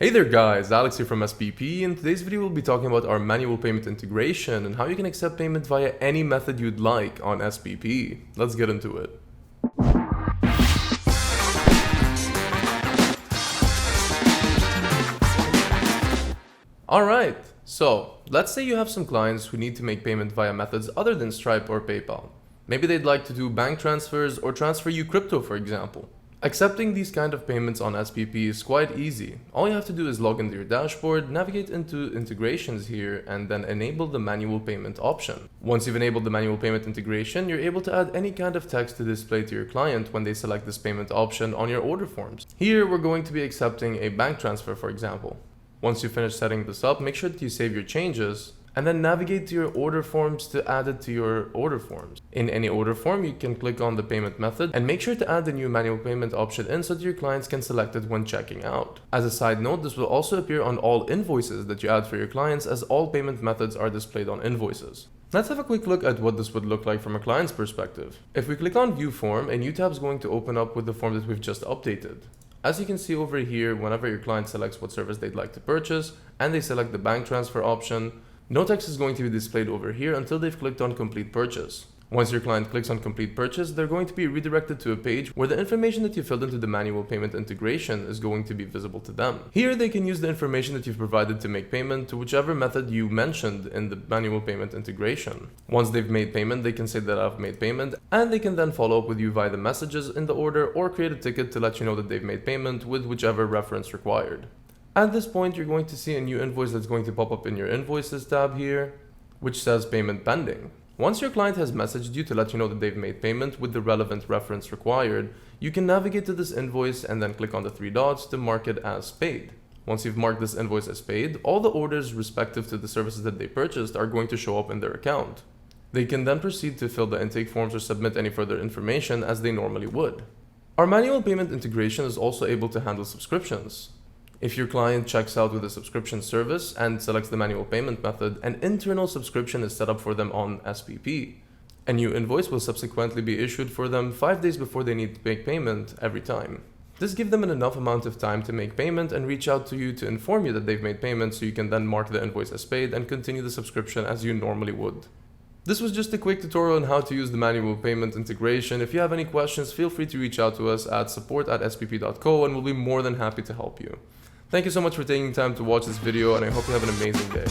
Hey there guys, Alex here from SPP. In today's video we'll be talking about our manual payment integration and how you can accept payment via any method you'd like on SPP. Let's get into it. Alright, so let's say you have some clients who need to make payment via methods other than Stripe or PayPal. Maybe they'd like to do bank transfers or transfer you crypto, for example. Accepting these kind of payments on SPP is quite easy. All you have to do is log into your dashboard, navigate into integrations here, and then enable the manual payment option. Once you've enabled the manual payment integration, you're able to add any kind of text to display to your client when they select this payment option on your order forms. Here, we're going to be accepting a bank transfer, for example. Once you finish setting this up, make sure that you save your changes and then navigate to your order forms to add it to your order forms. In any order form, you can click on the payment method and make sure to add the new manual payment option in so that your clients can select it when checking out. As a side note, this will also appear on all invoices that you add for your clients, as all payment methods are displayed on invoices. Let's have a quick look at what this would look like from a client's perspective. If we click on View Form, a new tab is going to open up with the form that we've just updated. As you can see over here, whenever your client selects what service they'd like to purchase and they select the bank transfer option, no text is going to be displayed over here until they've clicked on Complete Purchase. Once your client clicks on Complete Purchase, they're going to be redirected to a page where the information that you filled into the manual payment integration is going to be visible to them. Here they can use the information that you've provided to make payment to whichever method you mentioned in the manual payment integration. Once they've made payment, they can say that I've made payment, and they can then follow up with you via the messages in the order or create a ticket to let you know that they've made payment with whichever reference required. At this point, you're going to see a new invoice that's going to pop up in your Invoices tab here, which says Payment Pending. Once your client has messaged you to let you know that they've made payment with the relevant reference required, you can navigate to this invoice and then click on the three dots to mark it as paid. Once you've marked this invoice as paid, all the orders respective to the services that they purchased are going to show up in their account. They can then proceed to fill the intake forms or submit any further information as they normally would. Our manual payment integration is also able to handle subscriptions. If your client checks out with a subscription service and selects the manual payment method, an internal subscription is set up for them on SPP. A new invoice will subsequently be issued for them 5 days before they need to make payment every time. This gives them enough amount of time to make payment and reach out to you to inform you that they've made payment, so you can then mark the invoice as paid and continue the subscription as you normally would. This was just a quick tutorial on how to use the manual payment integration. If you have any questions, feel free to reach out to us at support@spp.co and we'll be more than happy to help you. Thank you so much for taking time to watch this video, and I hope you have an amazing day.